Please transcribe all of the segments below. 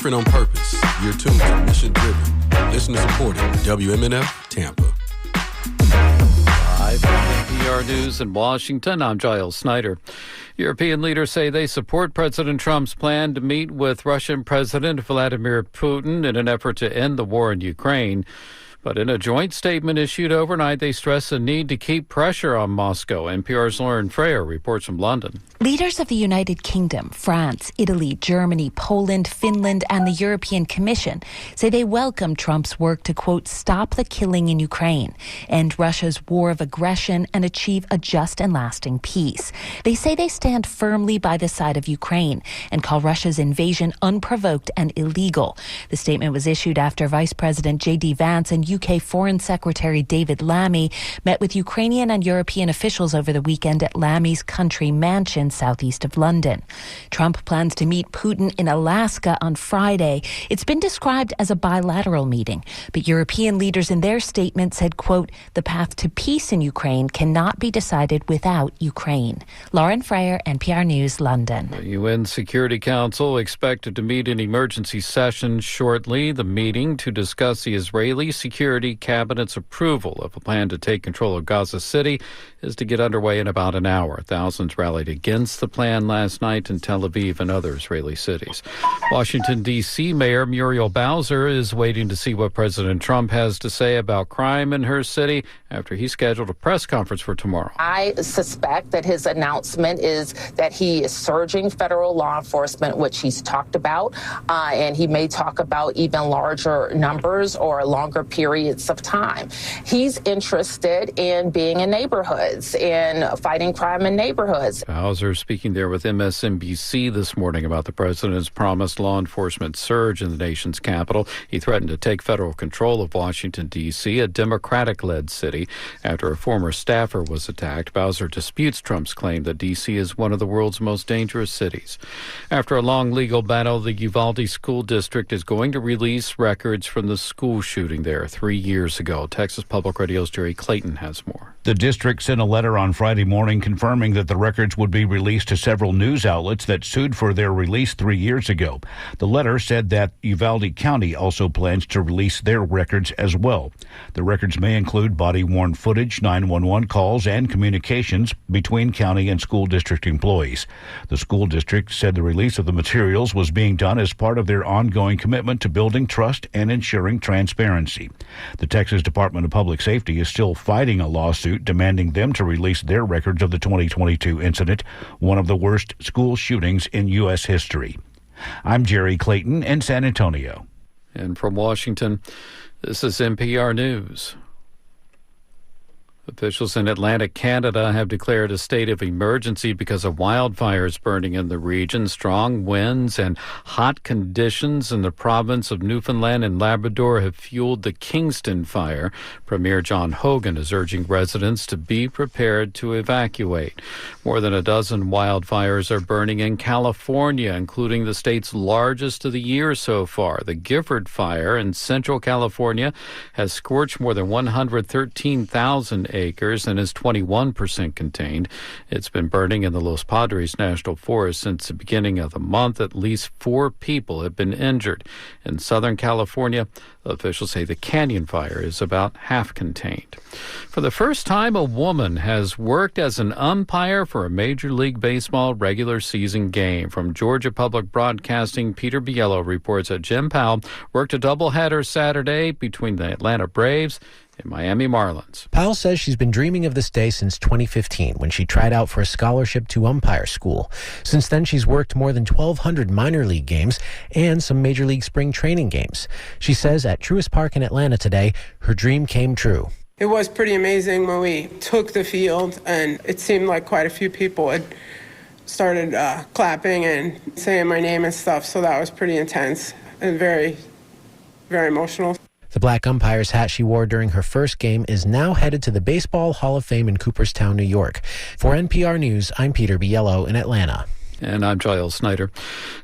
Different on purpose. You're tuned to Mission Driven. Listener supported. WMNF Tampa. Live from NPR News in Washington, I'm Giles Snyder. European leaders say they support President Trump's plan to meet with Russian President Vladimir Putin in an effort to end the war in Ukraine. But in a joint statement issued overnight, they stress the need to keep pressure on Moscow. NPR's Lauren Freyer reports from London. Leaders of the United Kingdom, France, Italy, Germany, Poland, Finland, and the European Commission say they welcome Trump's work to, quote, stop the killing in Ukraine, end Russia's war of aggression, and achieve a just and lasting peace. They say they stand firmly by the side of Ukraine and call Russia's invasion unprovoked and illegal. The statement was issued after Vice President J.D. Vance and UK Foreign Secretary David Lammy met with Ukrainian and European officials over the weekend at Lammy's country mansion southeast of London. Trump plans to meet Putin in Alaska on Friday. It's been described as a bilateral meeting, but European leaders in their statement said, quote, the path to peace in Ukraine cannot be decided without Ukraine. Lauren Freyer, NPR News, London. The UN Security Council expected to meet in emergency session shortly. The meeting to discuss the Israeli Security Cabinet's approval of a plan to take control of Gaza City is to get underway in about an hour. Thousands rallied against the plan last night in Tel Aviv and other Israeli cities. Washington, D.C. Mayor Muriel Bowser is waiting to see what President Trump has to say about crime in her city after he scheduled a press conference for tomorrow. I suspect that his announcement is that he is surging federal law enforcement, which he's talked about, and he may talk about even larger numbers or longer periods of time. He's interested in being in neighborhoods, in fighting crime in neighborhoods. Bowser speaking there with MSNBC this morning about the president's promised law enforcement surge in the nation's capital. He threatened to take federal control of Washington, D.C., a Democratic-led city, after a former staffer was attacked. Bowser disputes Trump's claim that D.C. is one of the world's most dangerous cities. After a long legal battle, the Uvalde School District is going to release records from the school shooting there 3 years ago. Texas Public Radio's Jerry Clayton has more. The district sent a letter on Friday morning confirming that the records would be released to several news outlets that sued for their release 3 years ago. The letter said that Uvalde County also plans to release their records as well. The records may include body-worn footage, 911 calls, and communications between county and school district employees. The school district said the release of the materials was being done as part of their ongoing commitment to building trust and ensuring transparency. The Texas Department of Public Safety is still fighting a lawsuit demanding them to release their records of the 2022 incident, one of the worst school shootings in U.S. history. I'm Jerry Clayton in San Antonio. And from Washington, this is NPR News. Officials in Atlantic Canada have declared a state of emergency because of wildfires burning in the region. Strong winds and hot conditions in the province of Newfoundland and Labrador have fueled the Kingston fire. Premier John Hogan is urging residents to be prepared to evacuate. More than a dozen wildfires are burning in California, including the state's largest of the year so far. The Gifford Fire in Central California has scorched more than 113,000 acres and is 21% contained. It's been burning in the Los Padres National Forest since the beginning of the month. At least 4 people have been injured. In Southern California, officials say the Canyon Fire is about half contained. For the first time, a woman has worked as an umpire for a Major League Baseball regular season game. From Georgia Public Broadcasting, Peter Biello reports that Jim Powell worked a doubleheader Saturday between the Atlanta Braves and Miami Marlins. Powell says she's been dreaming of this day since 2015 when she tried out for a scholarship to umpire school. Since then, she's worked more than 1,200 minor league games and some Major League spring training games. She says at Truist Park in Atlanta today, her dream came true. It was pretty amazing when we took the field, and it seemed like quite a few people had started clapping and saying my name and stuff, so that was pretty intense and very, very emotional. The black umpire's hat she wore during her first game is now headed to the Baseball Hall of Fame in Cooperstown, New York. For NPR News, I'm Peter Biello in Atlanta. And I'm Giles Snyder.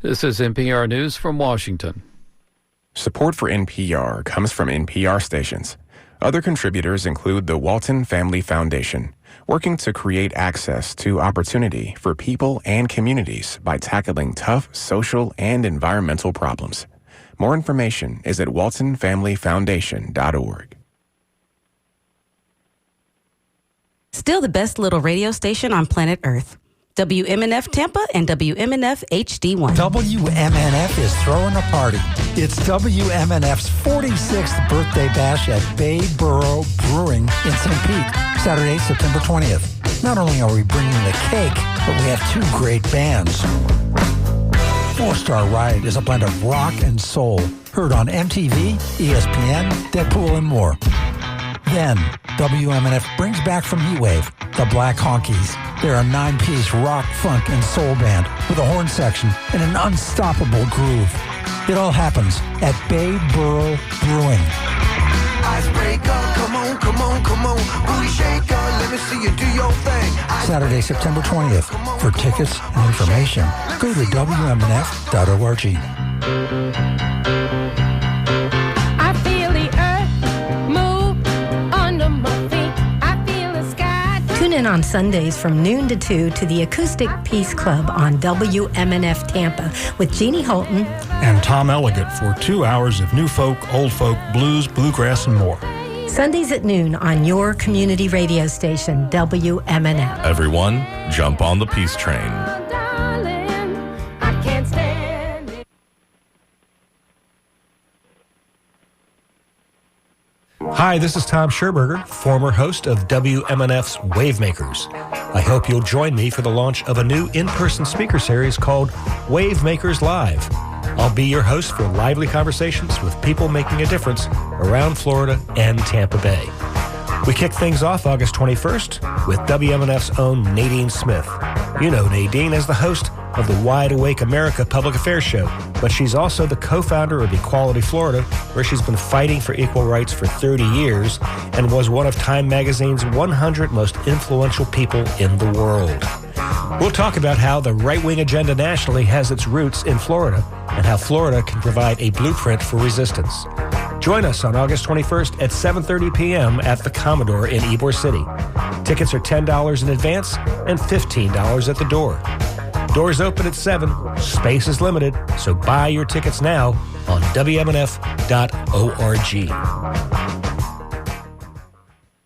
This is NPR News from Washington. Support for NPR comes from NPR stations. Other contributors include the Walton Family Foundation, working to create access to opportunity for people and communities by tackling tough social and environmental problems. More information is at waltonfamilyfoundation.org. Still the best little radio station on planet Earth. WMNF Tampa and WMNF HD1. WMNF is throwing a party. It's WMNF's 46th birthday bash at Bay Borough Brewing in St. Pete, Saturday, September 20th. Not only are we bringing the cake, but we have two great bands. Four Star Ride is a blend of rock and soul, heard on MTV, ESPN, Deadpool, and more. Then, WMNF brings back from Heatwave the Black Honkies. They're a 9-piece rock, funk, and soul band with a horn section and an unstoppable groove. It all happens at Bay Borough Brewing. Icebreaker, come on, come on, come on. Booty shaker, let me see you do your thing. Saturday, September 20th. For tickets and information, go to WMNF.org. Tune in on Sundays from noon to 2 to the Acoustic Peace Club on WMNF Tampa with Jeannie Holton and Tom Elegant for 2 hours of new folk, old folk, blues, bluegrass, and more. Sundays at noon on your community radio station, WMNF. Everyone, jump on the peace train. Hi, this is Tom Scherberger, former host of WMNF's Wavemakers. I hope you'll join me for the launch of a new in-person speaker series called Wavemakers Live. I'll be your host for lively conversations with people making a difference around Florida and Tampa Bay. We kick things off August 21st with WMNF's own Nadine Smith. You know Nadine as the host of the Wide Awake America Public Affairs Show, but she's also the co-founder of Equality Florida, where she's been fighting for equal rights for 30 years and was one of Time Magazine's 100 most influential people in the world. We'll talk about how the right-wing agenda nationally has its roots in Florida and how Florida can provide a blueprint for resistance. Join us on August 21st at 7:30 p.m. at the Commodore in Ybor City. Tickets are $10 in advance and $15 at the door. Doors open at 7. Space is limited, so buy your tickets now on WMNF.org.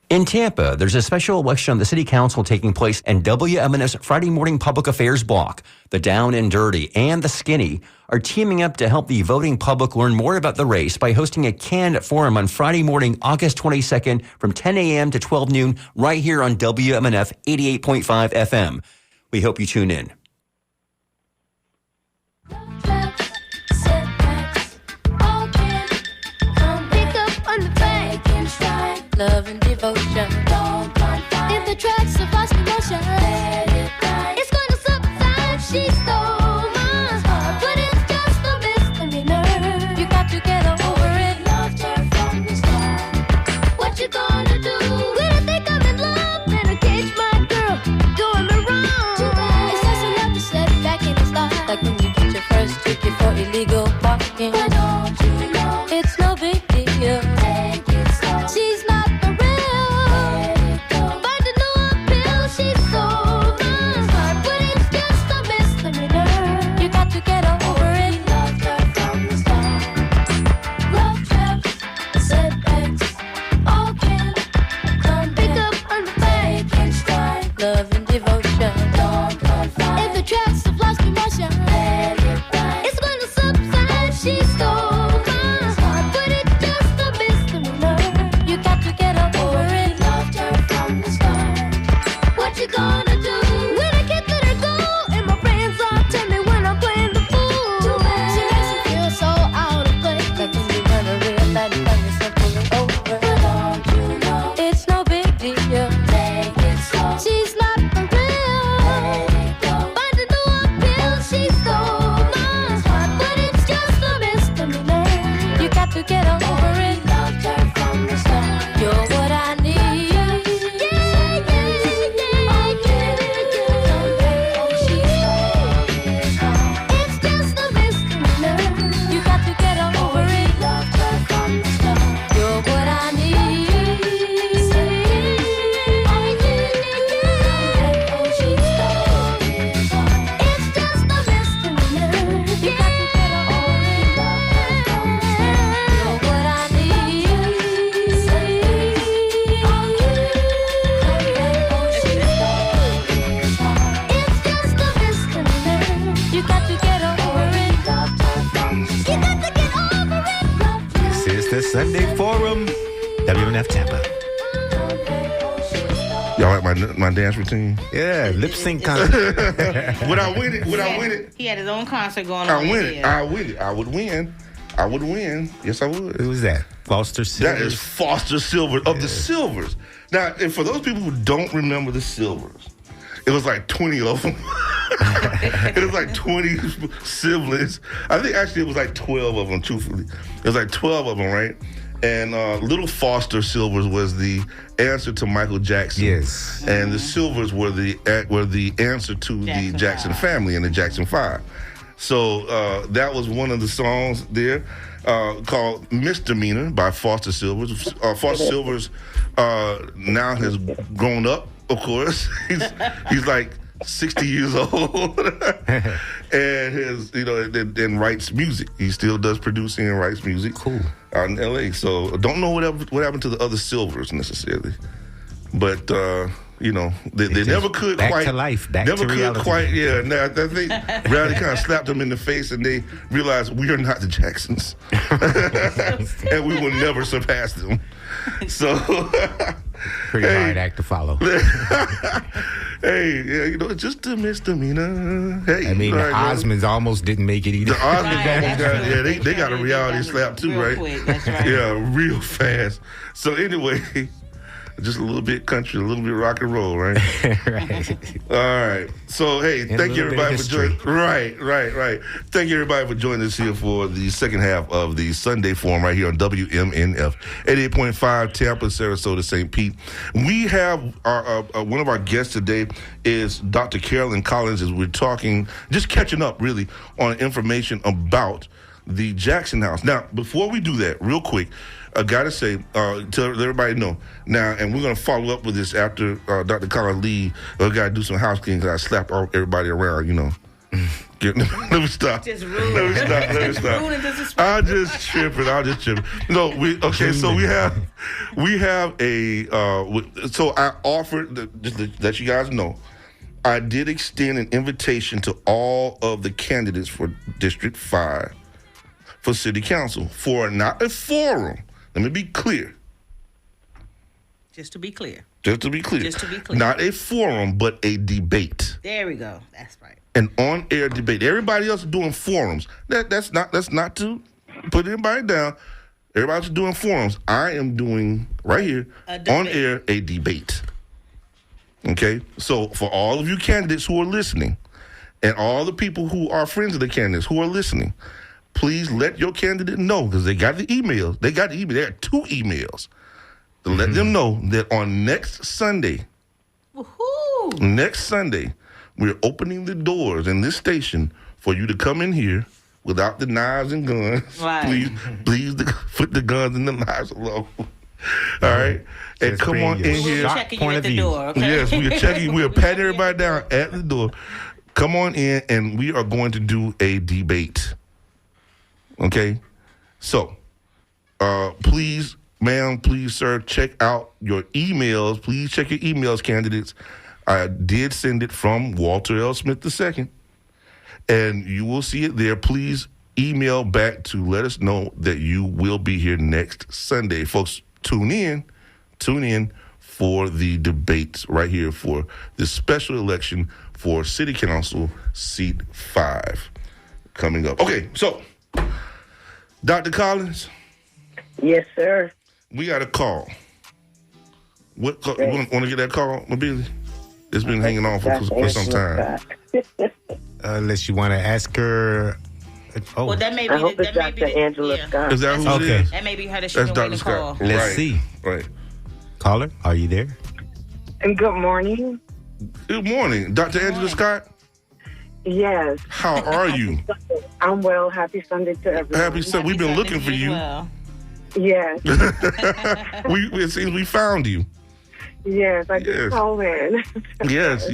In Tampa, there's a special election on the City Council taking place, and WMNF's Friday morning public affairs block, the Down and Dirty and the Skinny, are teaming up to help the voting public learn more about the race by hosting a candidate forum on Friday morning, August 22nd from 10 a.m. to 12 noon right here on WMNF 88.5 FM. We hope you tune in. Love and devotion. In the tracks of lost emotion. It's going to subside. She stole my heart, but it's just a misdemeanor. You got to get over it. Loved her from the start. What you gonna do? When I think I'm in love and I cage my girl, doing me wrong. It's just enough to set back in his life. Like when you get your first ticket for illegal parking. But don't you know it's no big deal? Take it slow. She's not she's so Sunday Forum, WMNF Tampa. Y'all like my dance routine? Yeah, lip sync concert. Would I win it? He had his own concert going on. I win it. I would win. Yes, I would. Who was that? Foster Silvers? That is Foster Silvers of the Silvers. Now, and for those people who don't remember the Silvers, it was like 20 of them. It was like 20 siblings. I think actually it was like 12 of them, truthfully. It was like 12 of them, right? And little Foster Silvers was the answer to Michael Jackson. Yes. And the Silvers were the answer to the Jackson family and the Jackson 5. So that was one of the songs there called Misdemeanor by Foster Silvers. Foster Silvers now has grown up, of course. He's like 60 years old and and writes music. He still does producing and writes music. Cool. Out in L.A. So don't know what happened to the other Silvers necessarily. But they never could back quite to life, back never to could reality. quite. Yeah, no, I think reality kind of slapped them in the face, and they realized we are not the Jacksons, and we will never surpass them. So pretty hard act to follow. Hey, yeah, just a misdemeanor. Hey, I mean, the right, Osmonds almost didn't make it either. The Osmonds almost got. They got a reality slap too, real right? Quick, that's right. Yeah, real fast. So anyway. Just a little bit country, a little bit rock and roll, right? Right. All right. So, hey, thank you everybody for joining. Right. Thank you everybody for joining us here for the second half of the Sunday Forum right here on WMNF 88.5 Tampa, Sarasota, St. Pete. We have one of our guests today is Dr. Carolyn Collins, as we're talking, just catching up really on information about the Jackson House. Now, before we do that, real quick, I gotta say, to let everybody know now, and we're gonna follow up with this after Dr. Collins leave. We gotta do some house cleaning because I slapped everybody around, Let me stop. Just rude. Let me stop. Rude and disrespectful. I'll just tripping. No, so we have a. So I offered, just to let you guys know, I did extend an invitation to all of the candidates for District 5 for City Council for not a forum. Let me be clear. Just to be clear. Not a forum, but a debate. There we go. That's right. An on-air debate. Everybody else is doing forums. That's not to put anybody down. Everybody else is doing forums. I am doing right here on air a debate. Okay? So for all of you candidates who are listening, and all the people who are friends of the candidates who are listening, please let your candidate know, because they got the emails. They got 2 emails. To let them know that on next Sunday, we're opening the doors in this station for you to come in here without the knives and guns. Right. Please put the guns and the knives alone. All right? And come on in here. We're checking you at the door, okay? Yes, we are checking. We are patting everybody down at the door. Come on in, and we are going to do a debate. Okay? So, please, ma'am, please, sir, check out your emails. Please check your emails, candidates. I did send it from Walter L. Smith II, and you will see it there. Please email back to let us know that you will be here next Sunday. Folks, tune in for the debates right here for the special election for City Council Seat 5 coming up. Okay, so Dr. Collins? Yes, sir. We got a call. What call? You want to get that call, Mobili? It's been hanging on for some time. Unless you want to ask her. Well, that may be. I hope it's Dr. Angela Scott. Is that who it is? That may be her that she's been waiting to call. Let's see. Right. Caller, are you there? And good morning. Good morning. Dr. Angela Scott? Yes. How are you? I'm well. Happy Sunday to everyone. Happy Sunday. We've been looking for you. Yes. It seems we found you. Yes, I did call in. Yes.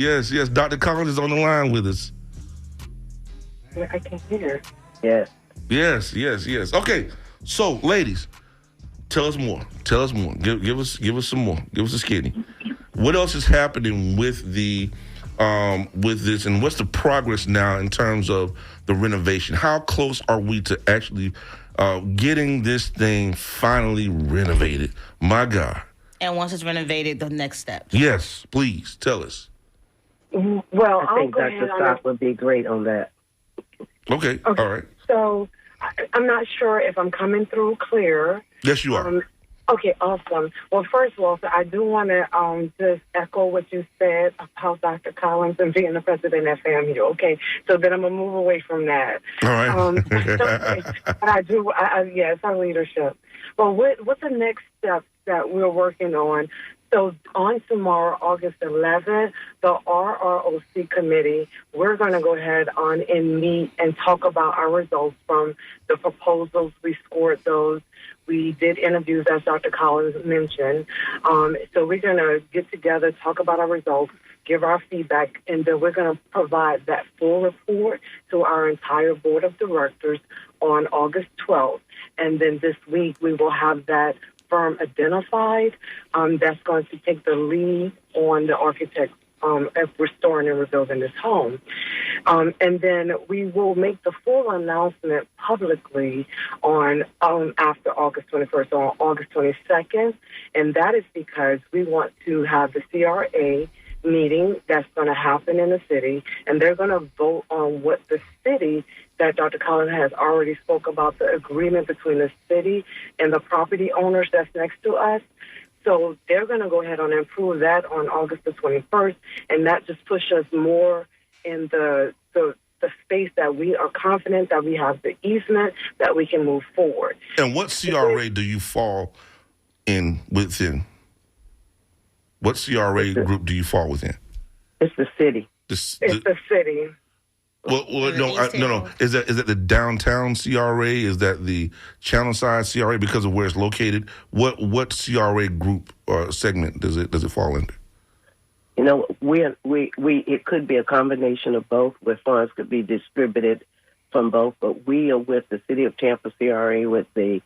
Dr. Collins is on the line with us. I can hear. Yes. Yes. Okay, so ladies, tell us more. Give us some more. Give us a skinny. What else is happening with the with this, and what's the progress now in terms of the renovation? How close are we to actually getting this thing finally renovated. My God. And once it's renovated, the next steps. Yes, please tell us. Well, I think Dr. Scott would be great on that. Okay. All right. So I'm not sure if I'm coming through clear. Yes, you are. Okay, awesome. Well, first of all, so I do want to just echo what you said about Dr. Collins and being the president at FAMU. Okay, so then I'm going to move away from that. All right. But I do, yes, our leadership. Well, what's the next step that we're working on? So on tomorrow, August 11th, the RROC committee, we're going to go ahead on and meet and talk about our results from the proposals. We scored those. We did interviews, as Dr. Collins mentioned. So we're going to get together, talk about our results, give our feedback, and then we're going to provide that full report to our entire board of directors on August 12th. And then this week, we will have that firm identified that's going to take the lead on the architect of restoring and rebuilding this home. And then we will make the full announcement publicly on after August 21st, so on August 22nd. And that is because we want to have the CRA meeting that's going to happen in the city, and they're going to vote on what the city that Dr. Collins has already spoke about, the agreement between the city and the property owners that's next to us. So they're going to go ahead and approve that on August the 21st, and that just pushes us more in the space that we are confident that we have the easement, that we can move forward. And what CRA do you fall in within? What CRA group do you fall within? It's the city. It's the city. Well, no. Is that the downtown CRA? Is that the Channel Side CRA because of where it's located? What CRA group or segment does it fall into? You know, we it could be a combination of both, where funds could be distributed from both. But we are with the City of Tampa CRA, where the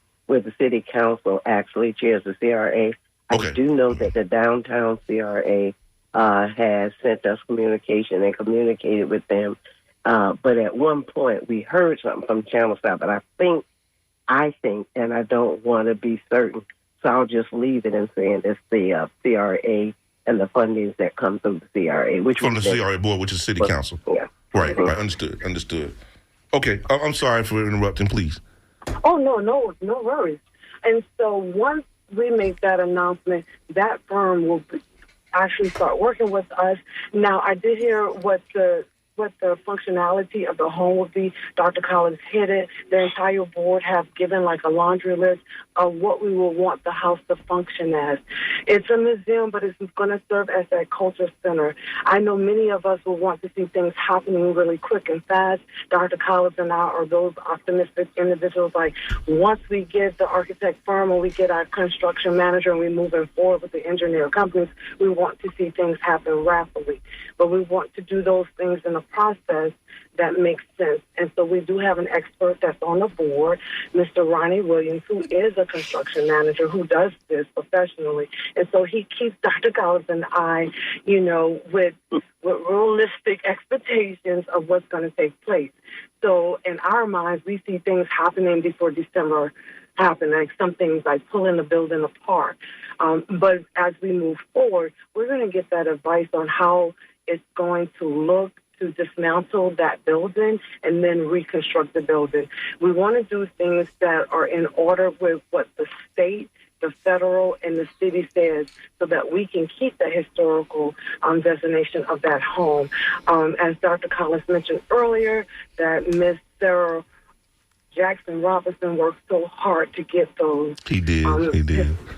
City Council actually chairs the CRA. Okay. I do know that the downtown CRA has sent us communication and communicated with them. But at one point we heard something from Channel Side, but I think, and I don't want to be certain, so I'll just leave it in saying it's the CRA and the fundings that come from the CRA, which from the CRA board, which is City Council. Yeah. Right. Understood. Okay, I'm sorry for interrupting. Please. Oh no worries. And so once we make that announcement, that firm will actually start working with us. Now, I did hear what the functionality of the home would be. Dr. Collins hit it. The entire board have given like a laundry list of what we will want the house to function as. It's a museum, but it's going to serve as a culture center. I know many of us will want to see things happening really quick and fast. Dr. Collins and I are those optimistic individuals. Like, once we get the architect firm and we get our construction manager and we're moving forward with the engineer companies, we want to see things happen rapidly. But we want to do those things in a process that makes sense. And so we do have an expert that's on the board, Mr. Ronnie Williams, who is a construction manager who does this professionally. And so he keeps Dr. Collins and I, with realistic expectations of what's going to take place. So in our minds, we see things happening before December happen, like some things like pulling the building apart. But as we move forward, we're going to get that advice on how it's going to look to dismantle that building and then reconstruct the building. We want to do things that are in order with what the state, the federal, and the city says, so that we can keep the historical designation of that home. As Dr. Collins mentioned earlier, that Miss Sarah Jackson Robinson worked so hard to get those. He did.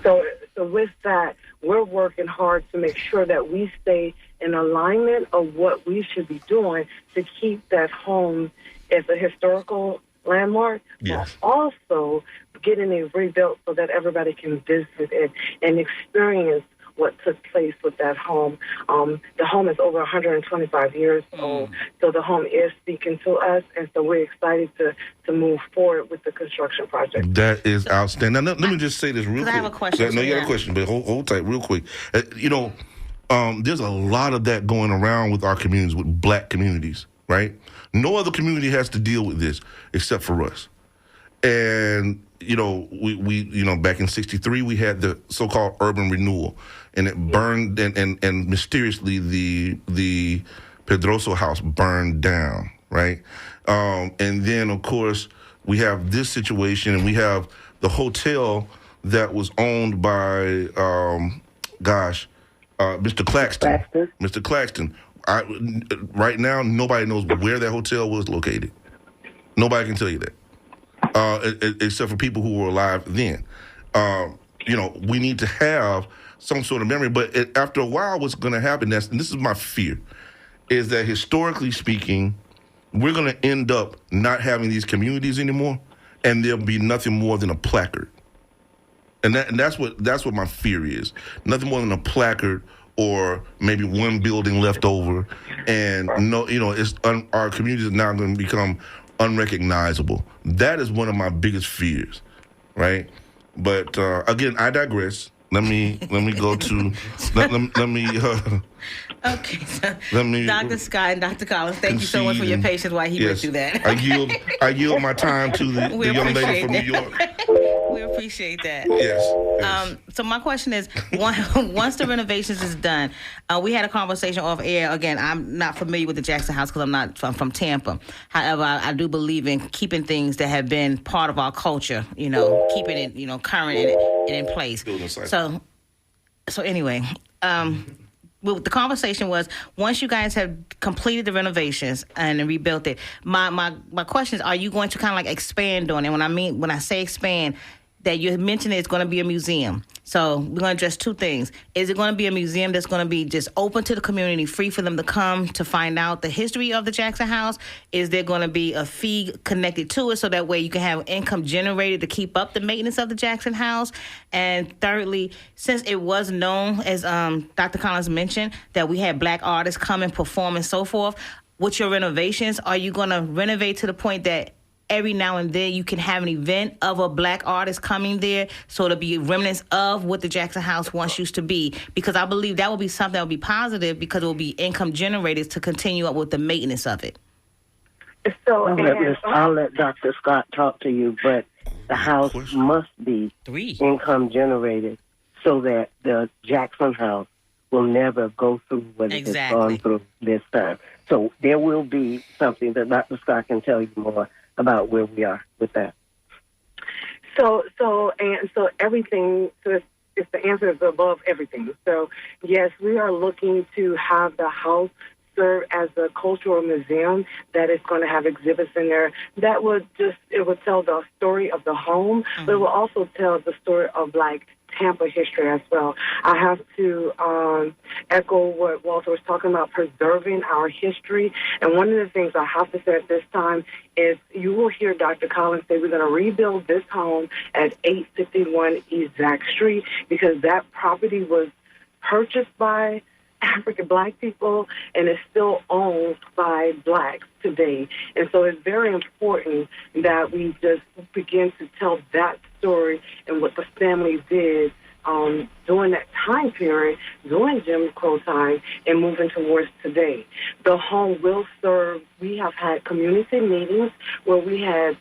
So with that, we're working hard to make sure that we stay in alignment of what we should be doing to keep that home as a historical landmark, yes, but also getting it rebuilt so that everybody can visit it and experience what took place with that home. The home is over 125 years old, so the home is speaking to us, and so we're excited to move forward with the construction project. That is outstanding. Now, let me just say this real quick. I have a question. No, you got a question, but hold tight real quick. There's a lot of that going around with our communities, with black communities, right? No other community has to deal with this except for us. And, we back in 63, we had the so-called urban renewal, and it burned, and mysteriously the Pedroso house burned down, right? And then, of course, we have this situation, and we have the hotel that was owned by, Mr. Claxton. Mr. Claxton. Right now, nobody knows where that hotel was located. Nobody can tell you that, except for people who were alive then. We need to have some sort of memory, but after a while, what's going to happen, and this is my fear, is that historically speaking, we're going to end up not having these communities anymore, and there'll be nothing more than a placard. And that's what my fear is. Nothing more than a placard, or maybe one building left over, and our community is now going to become unrecognizable. That is one of my biggest fears, right? But again, I digress. Let me go to let me. Okay, so Dr. Scott and Dr. Collins, thank you so much for your patience while he went through that. I yield my time to the young lady from New York. We appreciate that. Yes. So my question is, once the renovations is done, we had a conversation off air. Again, I'm not familiar with the Jackson House because I'm from Tampa. However, I do believe in keeping things that have been part of our culture, keeping it, current and in place. So anyway, well, the conversation was, once you guys have completed the renovations and rebuilt it, my question is, are you going to kind of like expand on it? When I say expand, that you mentioned it's going to be a museum. So we're going to address two things. Is it going to be a museum that's going to be just open to the community, free for them to come to find out the history of the Jackson House? Is there going to be a fee connected to it so that way you can have income generated to keep up the maintenance of the Jackson House? And thirdly, since it was known, as Dr. Collins mentioned, that we had black artists come and perform and so forth, with your renovations, are you going to renovate to the point that every now and then you can have an event of a black artist coming there, so it'll be remnants of what the Jackson House once used to be? Because I believe that will be something that will be positive, because it will be income generators to continue up with the maintenance of it. So I'll let Dr. Scott talk to you, but the house must be income generated so that the Jackson House will never go through what it has gone through this time. So there will be something that Dr. Scott can tell you more about where we are with that. So everything. So if the answer is above everything. So yes, we are looking to have the house serve as a cultural museum that is going to have exhibits in there that would tell the story of the home, but it will also tell the story of Tampa history as well. I have to echo what Walter was talking about, preserving our history. And one of the things I have to say at this time is you will hear Dr. Collins say we're going to rebuild this home at 851 East Zach Street, because that property was purchased by African black people and is still owned by blacks today. And so it's very important that we just begin to tell that story and what the family did during that time period, during Jim Crow time, and moving towards today. The home will serve. We have had community meetings where we had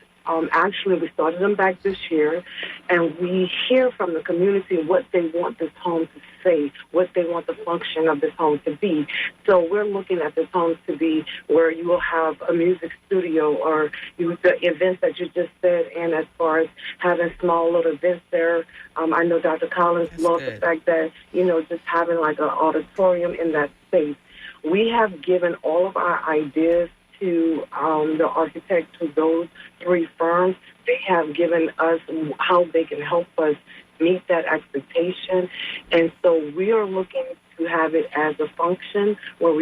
actually, we started them back this year, and we hear from the community what they want this home to say, what they want the function of this home to be. So we're looking at this home to be where you will have a music studio, or the events that you just said, and as far as having small little events there. I know Dr. Collins loved the fact that, just having like an auditorium in that space. We have given all of our ideas to the architect, to those three firms. They have given us how they can help us meet that expectation. And so we are looking to have it as a function where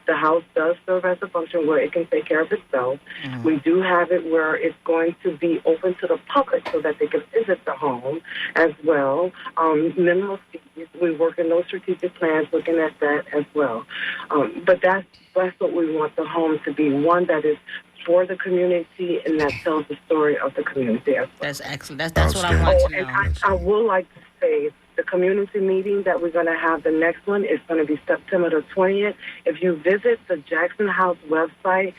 the house does serve as a function where it can take care of itself. Mm-hmm. We do have it where it's going to be open to the public so that they can visit the home as well. Minimal fees, we work in those strategic plans looking at that as well. But that's what we want the home to be, one that is for the community and that tells the story of the community as well. That's excellent. That's what I want to know. And I would like to say the community meeting that we're going to have, the next one is going to be September the 20th. If you visit the Jackson House website,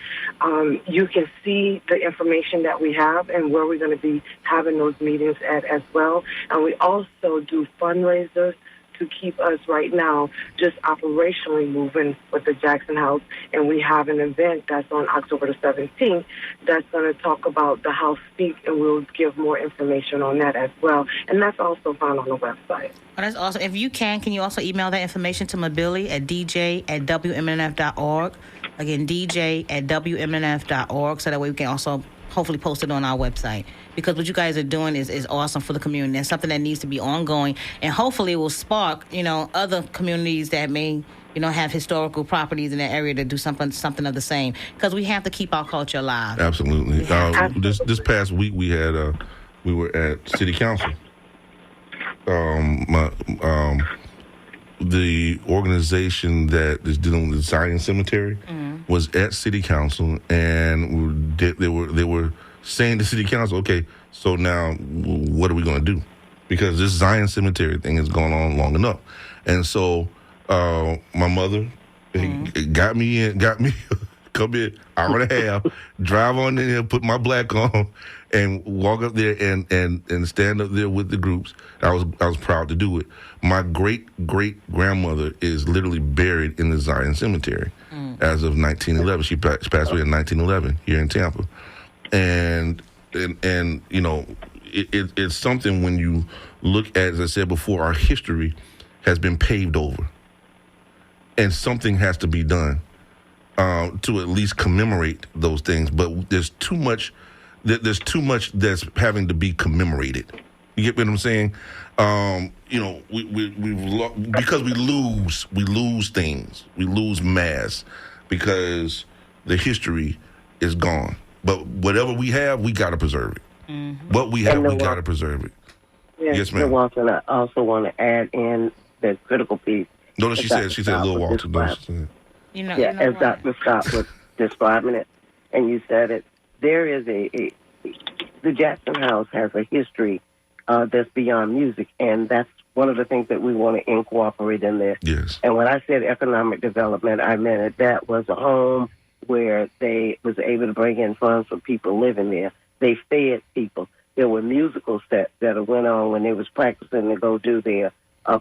you can see the information that we have and where we're going to be having those meetings at as well. And we also do fundraisers to keep us right now just operationally moving with the Jackson House. And we have an event that's on October the 17th that's going to talk about the House Speak, and we'll give more information on that as well. And that's also found on the website. Oh, that's awesome. If you can you also email that information to Mabili at dj@wmnf.org. Again, dj@wmnf.org, so that way we can also hopefully post it on our website, because what you guys are doing is awesome for the community. It's something that needs to be ongoing, and hopefully it will spark, other communities that may, have historical properties in that area to do something of the same, because we have to keep our culture alive. Absolutely. This past week we had we were at City Council. The organization that is dealing with the Zion Cemetery was at City Council, and they were saying to City Council, okay, so now what are we going to do? Because this Zion Cemetery thing has gone on long enough. And so my mother got me come in, hour and a half, drive on in here, put my black on, and walk up there and stand up there with the groups. I was proud to do it. My great-great-grandmother is literally buried in the Zion Cemetery as of 1911. She passed away in 1911 here in Tampa. And it's something when you look at, as I said before, our history has been paved over. And something has to be done to at least commemorate those things. But there's too much that's having to be commemorated. You get what I'm saying? Because we lose things. We lose mass because the history is gone. But whatever we have, we got to preserve it. Mm-hmm. What we have, we got to preserve it. Yes, ma'am. Walton, I also want to add in the critical piece. No, she said Lil Walton. As Dr. Scott was describing it, and you said it, there is the Jackson House has a history that's beyond music, and that's one of the things that we want to incorporate in there. Yes. And when I said economic development, I meant it. That was a home where they was able to bring in funds for people living there. They fed people. There were musical sets that went on when they was practicing to go do their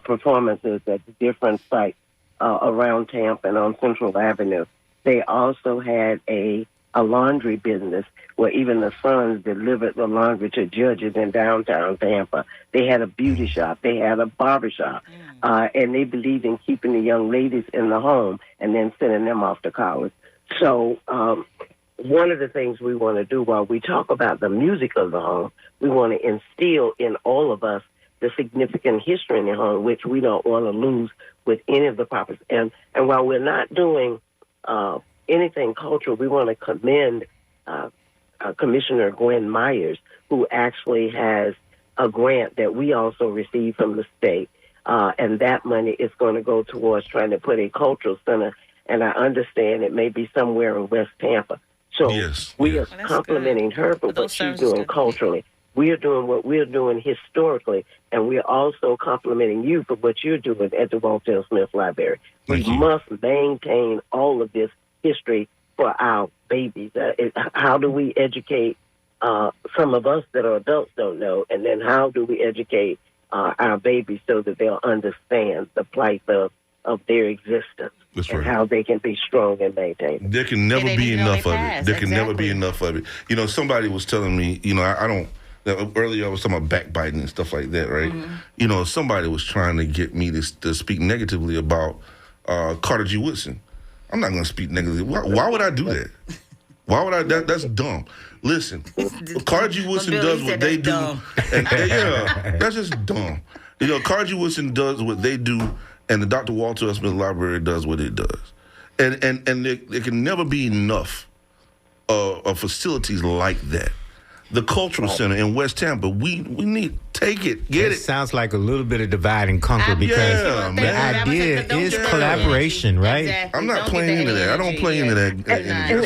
performances at different sites around Tampa and on Central Avenue. They also had a laundry business where even the sons delivered the laundry to judges in downtown Tampa. They had a beauty shop. They had a barber shop. And they believed in keeping the young ladies in the home and then sending them off to college. So one of the things we want to do while we talk about the music of the home, we want to instill in all of us the significant history in the home, which we don't want to lose with any of the properties. And while we're not doing anything cultural, we want to commend Commissioner Gwen Myers, who actually has a grant that we also received from the state. And that money is going to go towards trying to put a cultural center. And I understand it may be somewhere in West Tampa. So we are complimenting her for what she's doing culturally. We are doing what we're doing historically, and we're also complimenting you for what you're doing at the Walter L. Smith Library. We must maintain all of this history for our babies. How do we educate some of us that are adults don't know, and then how do we educate our babies so that they'll understand the plight of their existence and how they can be strong and maintained. There can never be enough of it. There can never be enough of it. You know, somebody was telling me, I don't, earlier I was talking about backbiting and stuff like that, right? Mm-hmm. Somebody was trying to get me to speak negatively about Carter G. Woodson. I'm not going to speak negatively. Why would I do that? Why would I? That's dumb. Listen, Carter G. Woodson does what they do. And, that's just dumb. Carter G. Woodson does what they do, and the Dr. Walter L. Smith Library does what it does. And there can never be enough of facilities like that. The Cultural Center in West Tampa, we need, take it, get it. Sounds like a little bit of divide and conquer because the idea is collaboration, right? Exactly. I'm not playing into that. I don't play into that. And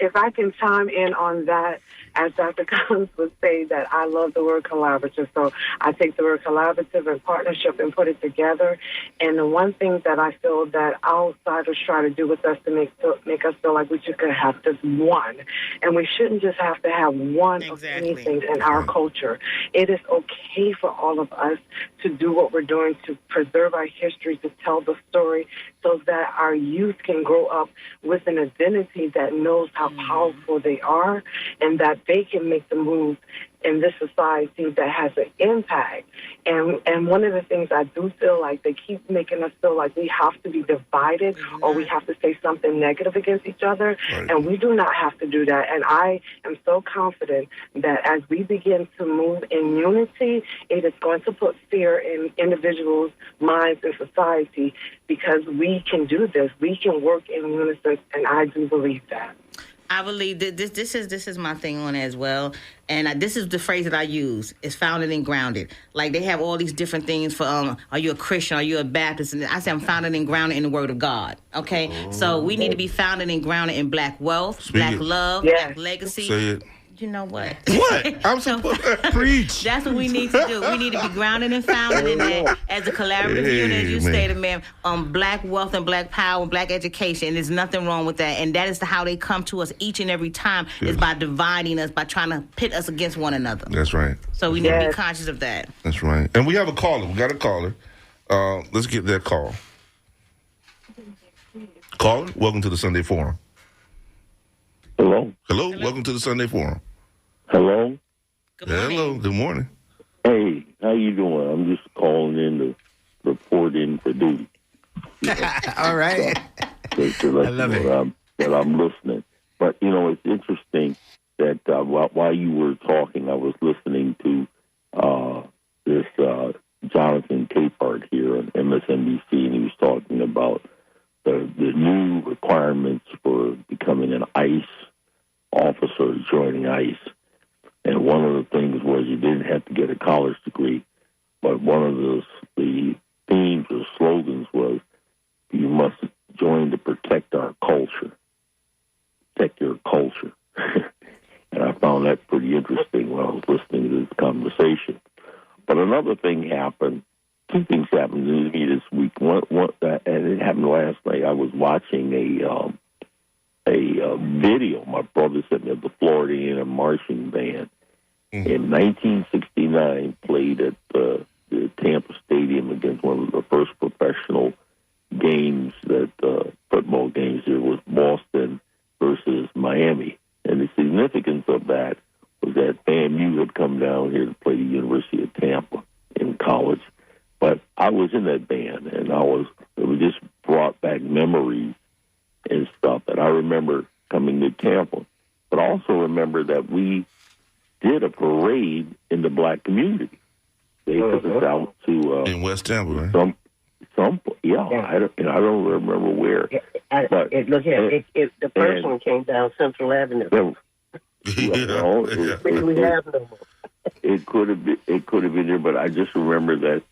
if I can chime in on that, as Dr. Collins would say, that I love the word collaborative. So I take the word collaborative and partnership and put it together. And the one thing that I feel that outsiders try to do with us to make us feel like we just could have just one. And we shouldn't just have to have one of anything in our culture. It is okay for all of us to do what we're doing to preserve our history, to tell the story, so that our youth can grow up with an identity that knows how powerful they are and that they can make the move in this society that has an impact. And one of the things I do feel like they keep making us feel like we have to be divided or we have to say something negative against each other. Right. And we do not have to do that. And I am so confident that as we begin to move in unity, it is going to put fear in individuals' minds and society, because we can do this. We can work in unison, and I do believe that. I believe that this is my thing on it as well, and this is the phrase that I use: is founded and grounded. Like they have all these different things for are you a Christian? Are you a Baptist? And I say I'm founded and grounded in the Word of God. Okay, so we need to be founded and grounded in Black wealth, Black love, Black legacy. Say it. You know what? What? I'm supposed to preach. That's what we need to do. We need to be grounded and founded in that as a collaborative unit, as you stated, ma'am. Black wealth and Black power, Black education. There's nothing wrong with that. And that is how they come to us each and every time, is by dividing us, by trying to pit us against one another. That's right. So we need to be conscious of that. That's right. And we have a caller. We got a caller. Let's get that call. Caller, welcome to the Sunday Forum. Hello. Hello. Welcome to the Sunday Forum. Hello. Hello. Good morning. Hey, how you doing? I'm just calling in to report in for duty. All right. To I love it. That I'm listening. But, it's interesting that while you were talking, I was listening to this Jonathan Capehart here on MSNBC, and he was talking about the new requirements for becoming an ICE officer, joining ICE. And one of the things was you didn't have to get a college degree, but one of the themes or slogans was you must join to protect our culture. Protect your culture. And I found that pretty interesting when I was listening to this conversation. But another thing happened. Two things happened to me this week. One, and it happened last night. I was watching a video my brother sent me of the Florida A&M marching band. In 1969, played at the Tampa Stadium against one of the first professional games, football games. There was Boston versus Miami. And the significance of that was that FAMU had come down here to play the University of Tampa in college. But I was in that band, and it just brought back memories and stuff. And I remember coming to Tampa, but I also remember that we did a parade in the Black community. They took us out to in West Tampa, right? I don't remember where. The first one came down Central Avenue. We have no more. It could have been there, but I just remember that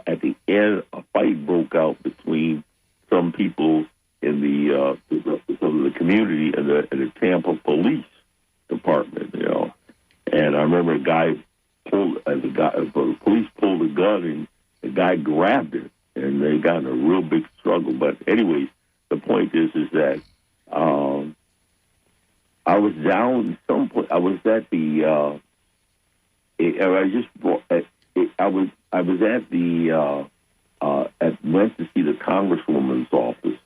at the end, a fight broke out between some people in the community and the Tampa Police Department, And I remember the police pulled a gun and the guy grabbed it, and they got in a real big struggle. But anyways, the point is that I was down some point. I was at the. I was at the. Went to see the Congresswoman's office,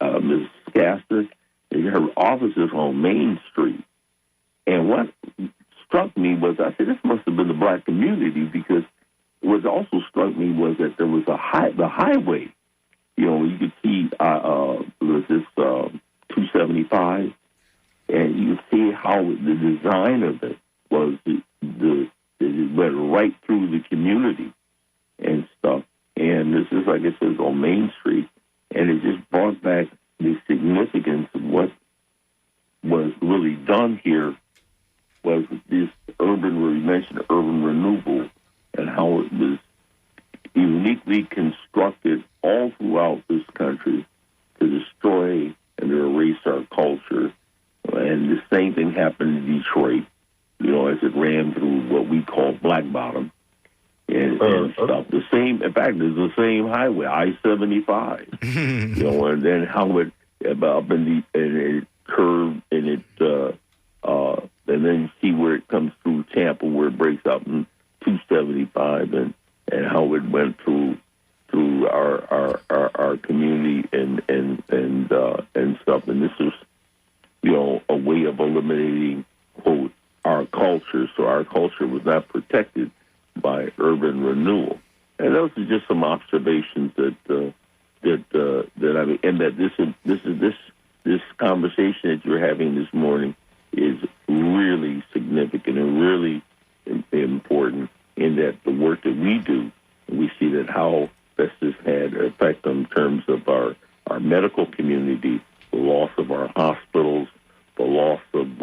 Ms. Castor. Her office is on Main Street, and what struck me was, I said, this must have been the Black community, because what also struck me was that there was the highway. You could see there was this 275, and you see how the design of it was. It went right through the community and stuff. And this is, like I said, on Main Street, and it just brought back the significance of what was really done here. Was this we mentioned urban renewal, and how it was uniquely constructed all throughout this country to destroy and to erase our culture. And the same thing happened in Detroit. fact, it's the same highway, I-75. And then how it up in it curved and it and then you see where it comes through Tampa, where it breaks up in 275, and how it went through our community and stuff. And this is a way of eliminating, quote, our culture. So our culture was not protected by urban renewal. And those are just some observations that I mean, and that this conversation that you're having this morning is really significant and really important in that the work that we do, we see that how this has had an effect in terms of our medical community, the loss of our hospitals, the loss of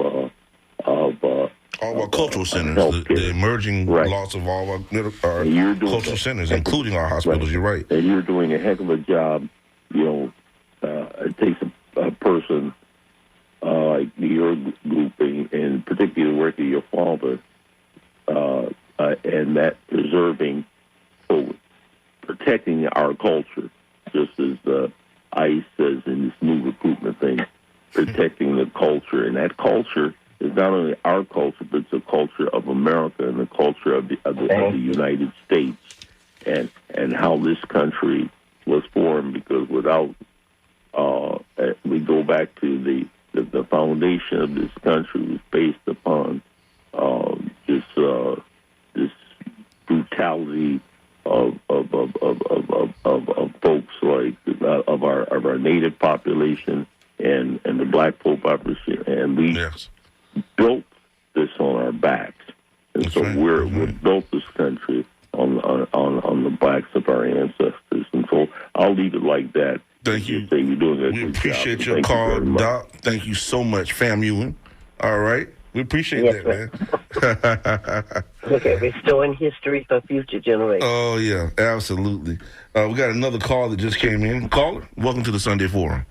all our cultural centers, the emerging loss of all our cultural centers, including our hospitals. You're right. And you're doing a heck of a job. It takes a person like your group, and particularly the work of your father, and that preserving, protecting our culture, just as ICE says in this new recruitment thing, protecting the culture. And that culture is not only our culture, but it's the culture of America and the culture of the United States, and how this country was formed. Because without, we go back to the foundation of this country was based upon this brutality of folks like of our native population and the black folk population, and we built this on our backs, and so we built this country on the backs of our ancestors, and so I'll leave it like that. Thank you. You're doing a We good appreciate job. your Thank call, you Doc. Thank you so much, Fam Ewing. All right. We appreciate that, man. Look at we're still in history for future generations. Oh, yeah, absolutely. We got another call that just came in. Caller, welcome to the Sunday Forum.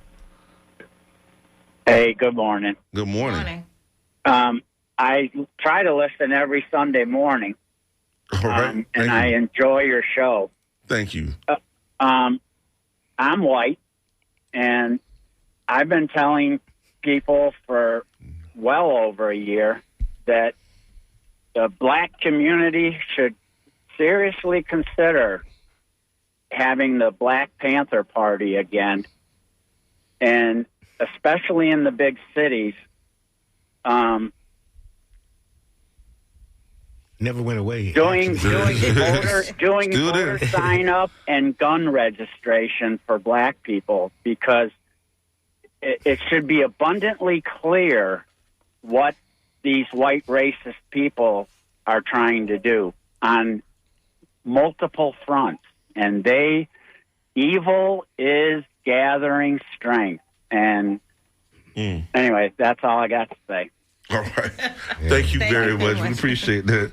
Hey, good morning. Good morning. I try to listen every Sunday morning, All right. and I enjoy your show. Thank you. I'm white, and I've been telling people for well over a year that the black community should seriously consider having the Black Panther Party again, and especially in the big cities. Never went away. Doing voter sign up and gun registration for black people, because it should be abundantly clear what these white racist people are trying to do on multiple fronts. And evil is gathering strength. And anyway, that's all I got to say. All right. Thank you very much. We appreciate that.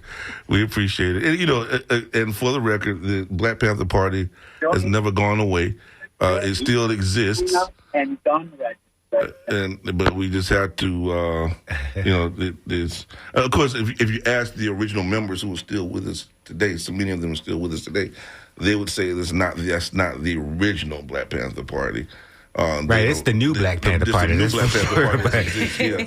We appreciate it. And, and for the record, the Black Panther Party has never gone away. It still exists. And gun registration. But we just have to, there's, of course, if you ask the original members who are still with us today, so many of them are still with us today, they would say that's not the original Black Panther Party. Right, it's the new Black Panther Party.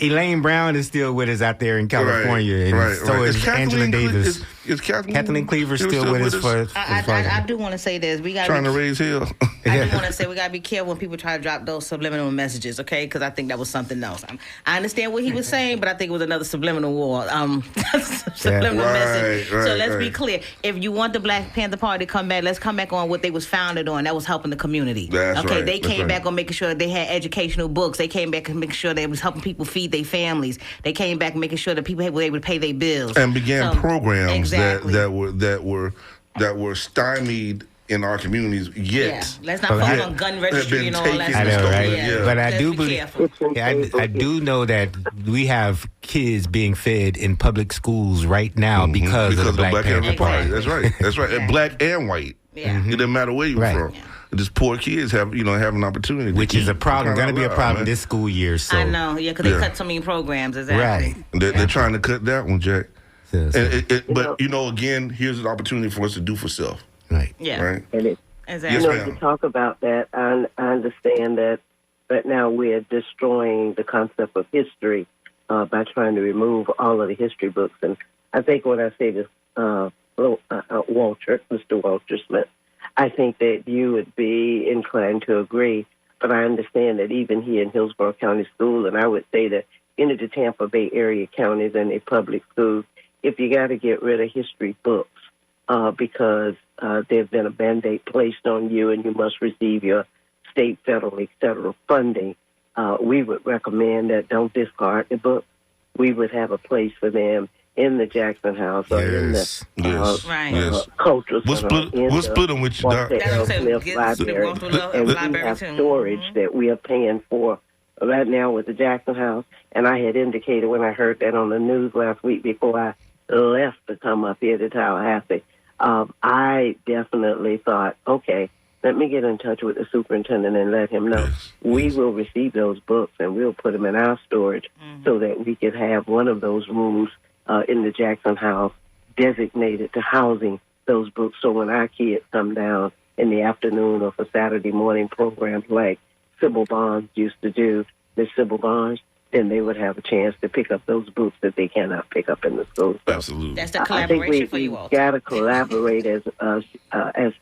Elaine Brown is still with us out there in California, and so is Angela Davis. Is Kathleen Cleaver still with us? I do want to say this. We got trying to raise hell. I do want to say we got to be careful when people try to drop those subliminal messages, okay? Because I think that was something else. I understand what he was saying, but I think it was another subliminal war. Subliminal message. So let's be clear. If you want the Black Panther Party to come back, let's come back on what they was founded on. That was helping the community. Okay, they came back on making sure they had educational books. They came back and making sure they was helping people feed their families. They came back making sure that people were able to pay their bills and began programs that were stymied in our communities. Yet, let's not focus on gun registry and all that. I know, right? Yeah. But I do believe, I do know that we have kids being fed in public schools right now because of the Black Panther Party. That's right. That's right. And black and white. Yeah. It doesn't matter where you're from. Yeah. Just poor kids have an opportunity, which is a problem. Going to be a problem this school year. So I know, because they cut so many programs. Exactly. Right. They're trying to cut that one, Jack. But again, here's an opportunity for us to do for self. Right. Yeah. Right. And it, Exactly. you know, to talk about that, I understand that, but now we're destroying the concept of history by trying to remove all of the history books. And I think what I say to Mr. Walter Smith, I think that you would be inclined to agree, but I understand that even here in Hillsborough County School, and I would say that any of the Tampa Bay area counties and the public schools, if you got to get rid of history books, because there's been a Band-Aid placed on you and you must receive your state, federal, et cetera, funding, we would recommend that don't discard the book. We would have a place for them in the Jackson House or in the cultural center. We'll split them with you, Doc. Library. And we have storage that we are paying for right now with the Jackson House. And I had indicated when I heard that on the news last week before I left to come up here to Tallahassee, I definitely thought, okay, let me get in touch with the superintendent and let him know. We will receive those books and we'll put them in our storage so that we could have one of those rooms in the Jackson House designated to housing those books. So when our kids come down in the afternoon or for Saturday morning programs like Sybil Bonds used to do, Miss Sybil Bonds, then they would have a chance to pick up those books that they cannot pick up in the school. So absolutely. That's the collaboration for you all. I think we've got to collaborate, as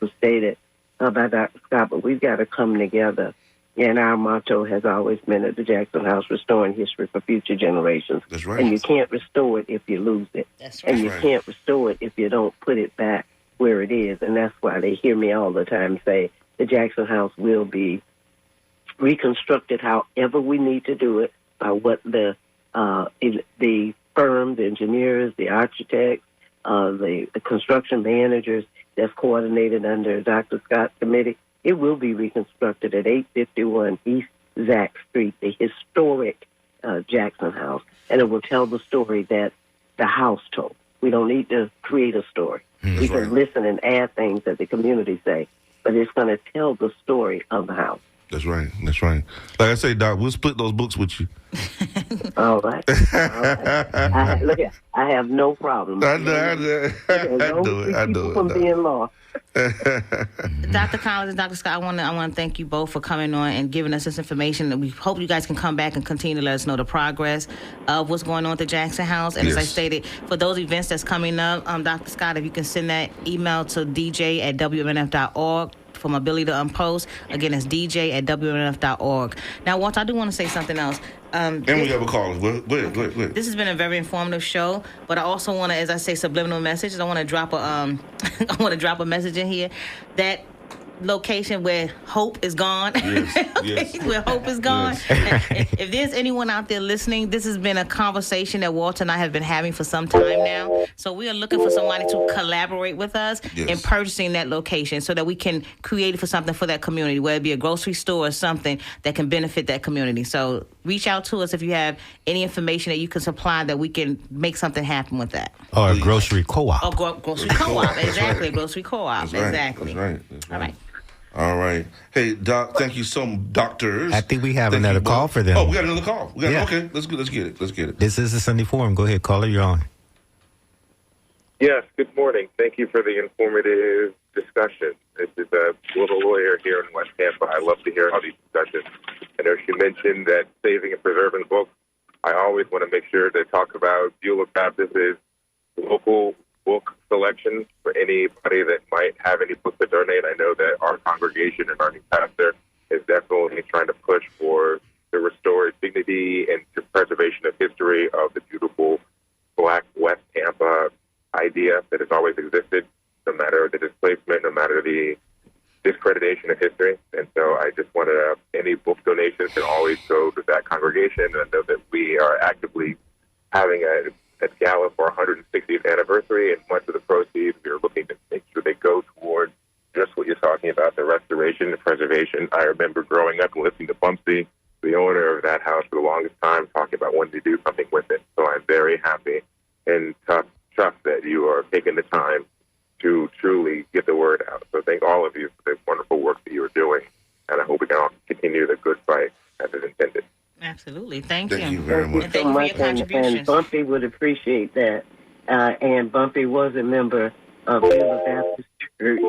was stated by Dr. Scott, but we've got to come together. And our motto has always been at the Jackson House, restoring history for future generations. That's right. And you can't restore it if you lose it. That's right. And you can't restore it if you don't put it back where it is. And that's why they hear me all the time say the Jackson House will be reconstructed however we need to do it, by what the firm, the engineers, the architects, the construction managers that's coordinated under Dr. Scott's committee. It will be reconstructed at 851 East Zack Street, the historic Jackson House, and it will tell the story that the house told. We don't need to create a story. We can listen and add things that the community say, but it's going to tell the story of the house. That's right. That's right. Like I say, Doc, we'll split those books with you. All right. I have no problem. I know. From being lost. Dr. Collins and Dr. Scott, I want to thank you both for coming on and giving us this information. And we hope you guys can come back and continue to let us know the progress of what's going on at the Jackson House. And as I stated, for those events that's coming up, Dr. Scott, if you can send that email to dj@wmnf.org. for Mobility to Unpost. Again, it's dj@wmnf.org. Now, Walter, I do want to say something else. And we have a caller. Go ahead. This has been a very informative show, but I also want to, as I say, subliminal messages. I want to drop a message in here that location where hope is gone. Yes. Where hope is gone. Yes. If there's anyone out there listening, this has been a conversation that Walter and I have been having for some time now. So we are looking for somebody to collaborate with us in purchasing that location so that we can create it for something for that community, whether it be a grocery store or something that can benefit that community. So reach out to us if you have any information that you can supply that we can make something happen with that. Or a grocery co-op. Or grocery co-op, exactly. A grocery co-op, exactly. That's right. All right. All right. Hey, Doc, thank you so much, doctors. I think we have another call for them. Oh, we got another call. Okay, let's get it. This is the Sunday Forum. Go ahead, caller, you're on. Yes, good morning. Thank you for the informative discussion. This is a little lawyer here in West Tampa. I love to hear all these discussions. I know she mentioned that saving and preserving books. I always want to make sure to talk about Beulah Baptist's local book selection for anybody that might have any books to donate. I know that our congregation and our new pastor is definitely trying to push for the restored dignity and the preservation of history of the beautiful Black West Tampa idea that has always existed, no matter the displacement, no matter the discreditation of history. And so I just wanted to, any book donations can always go to that congregation. And I know that we are actively having a gala for our 160th anniversary, and much of the proceeds we are looking to make sure they go toward just what you're talking about, the restoration, the preservation. I remember growing up and listening to Bumpsy, the owner of that house, for the longest time, talking about wanting to do something with it. So I'm very happy and trust that you are taking the time to truly get the word out. So thank all of you for the wonderful work that you are doing, and I hope we can all continue the good fight as it's intended. Absolutely. Thank you. Thank you very much. And thank you for your contributions. And Bumpy would appreciate that. And Bumpy was a member of Beulah Baptist Church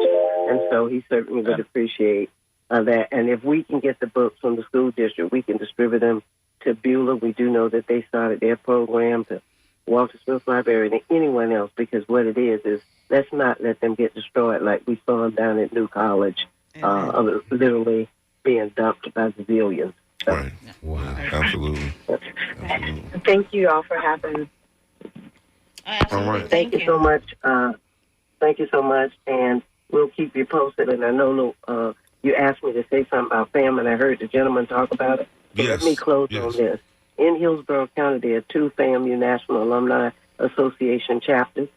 And so he certainly would appreciate that. And if we can get the books from the school district, we can distribute them to Beulah. We do know that they started their program, to Walter Smith Library, and anyone else, because what it is let's not let them get destroyed like we saw them down at New College, literally being dumped by the zillions. So. Right. Wow. Absolutely. Thank you all for having. All right. Thank you so much. Thank you so much, and we'll keep you posted. And I know you asked me to say something about FAM, and I heard the gentleman talk about it. So let me close on this. In Hillsborough County, there are 2 FAMU National Alumni Association chapters.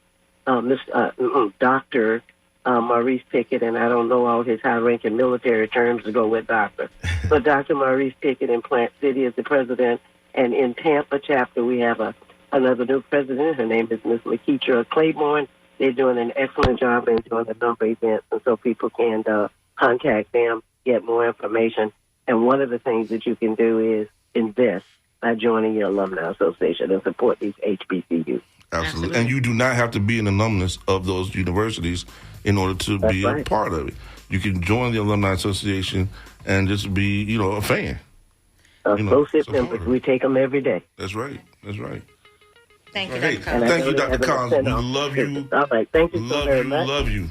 Dr. Maurice Pickett, and I don't know all his high-ranking military terms to go with doctor, but Dr. Maurice Pickett in Plant City is the president, and in Tampa chapter we have another new president. Her name is Ms. Lakeisha Claiborne. They're doing an excellent job and doing a number of events, and so people can contact them, get more information. And one of the things that you can do is invest by joining your alumni association and support these HBCUs. Absolutely. And you do not have to be an alumnus of those universities in order to be a part of it. You can join the Alumni Association and just be, a fan. Associate members, we take them every day. That's right. That's right. Thank you, Dr. Collins. Thank you, Dr. Collins. We love you. All right. Thank you so very much. Love you.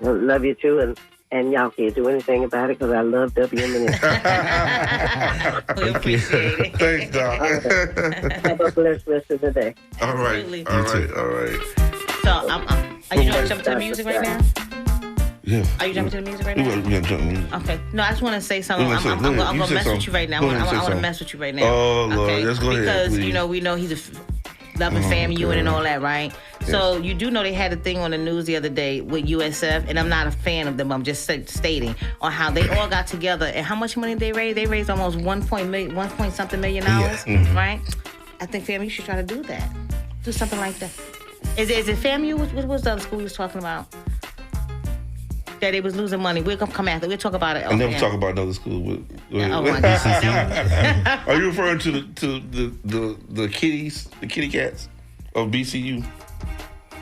Love you, too. And y'all can't do anything about it because I love WMNF. We appreciate it. Thanks, Doc. Have a blessed rest of the day. All right. Absolutely. All right. So, are you jumping to the music right now? Yeah. Are you jumping to the music right now? Yeah, jump to the music. Okay. No, I just want to say something. I'm going to mess with you right now. I want to mess with you right now. Oh, Lord. Okay? Let's go ahead, Because, please. we know he's a loving FAMU and all that, right? Yes. So you do know they had a thing on the news the other day with USF, and I'm not a fan of them. I'm just stating on how they all got together and how much money they raised. They raised almost $1 point something million, right? I think FAMU should try to do that. Do something like that. Is it FAMU? What was the other school you was talking about? That they was losing money. We'll come after. We'll talk about it. I never talk about another school. Oh my God. Are you referring to the kitties, the kitty cats of BCU?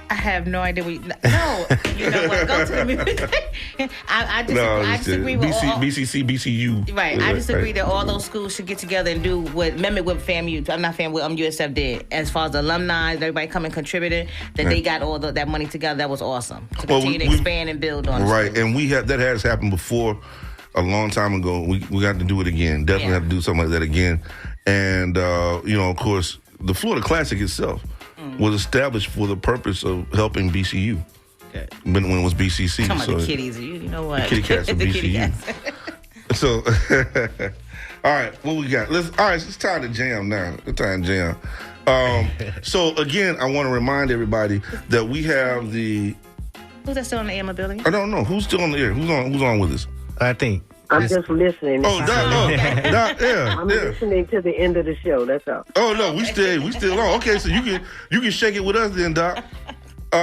I have no idea. No, you know what? Go to the music. I disagree with BCC, BCU. Right. I disagree that all those schools should get together and do mimic what FAMU. I'm not FAMU. USF did as far as the alumni, everybody coming contributed. That they got all that money together. That was awesome to continue to expand and build on. Right, and that has happened before a long time ago. We got to do it again. Definitely have to do something like that again. And of course, the Florida Classic itself was established for the purpose of helping BCU. Good. When it was BCC. Talking about the kitties. You know what? The kitty cats of BCU. So, all right, what we got? It's time to jam now. It's time to jam. So, again, I want to remind everybody that we have the... Who's that still on the air, my building? I don't know. Who's still on the air? Who's on with us? I think. I'm just listening. Oh, Doc, I'm listening to the end of the show. That's all. Oh no, we still on. Okay, so you can shake it with us then, Doc. She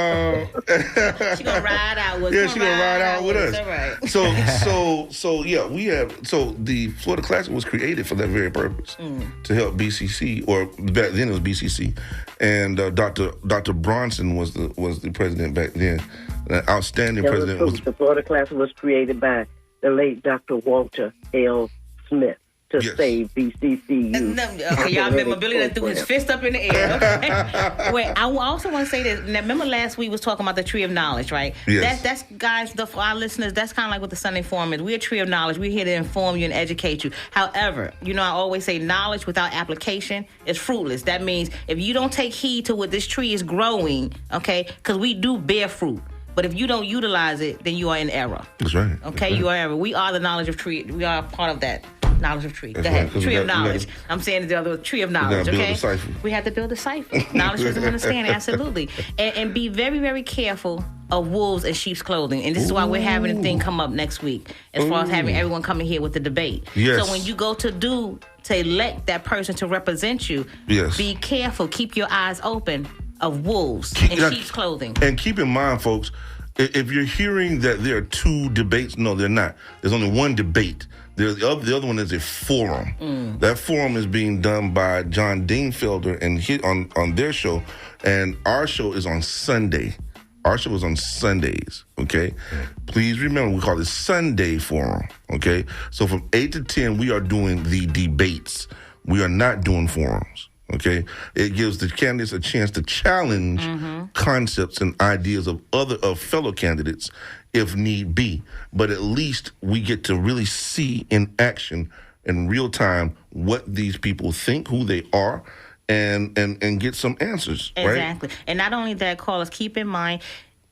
gonna ride out with us. Yeah, she gonna ride out with us. All right. So yeah, we have. So the Florida Classic was created for that very purpose, to help BCC, or back then it was BCC, and Dr. Bronson was the president back then. An outstanding president. The Florida Classic was created by the late Dr. Walter L. Smith to save BCCU. Okay, y'all remember Billy that threw his fist up in the air. Okay? Wait, I also want to say this. Now, remember last week we was talking about the Tree of Knowledge, right? Yes. That's guys, for our listeners, that's kind of like what the Sunday Forum is. We're a Tree of Knowledge. We're here to inform you and educate you. However, I always say knowledge without application is fruitless. That means if you don't take heed to what this tree is growing, okay, because we do bear fruit. But if you don't utilize it, then you are in error. That's right. Okay, you are error. We are the knowledge of tree. We are a part of that knowledge of tree. Go ahead. Tree of knowledge. I'm saying the other tree of knowledge. Okay. We have to build a cipher. Knowledge is understanding. Absolutely. And be very, very careful of wolves in sheep's clothing. And this is why we're having a thing come up next week, as far as having everyone coming here with the debate. Yes. So when you go to elect that person to represent you, be careful. Keep your eyes open of wolves in sheep's clothing. And keep in mind, folks, if you're hearing that there are two debates, no, they're not. There's only one debate. The other one is a forum. That forum is being done by John Dingfelder and on their show, and our show is on Sunday. Our show is on Sundays, okay? Please remember, we call it Sunday Forum, okay? So from 8 to 10, we are doing the debates. We are not doing forums, okay? It gives the candidates a chance to challenge concepts and ideas of fellow candidates if need be. But at least we get to really see in action in real time what these people think, who they are, and get some answers. Exactly. Right? And not only that, callers, keep in mind,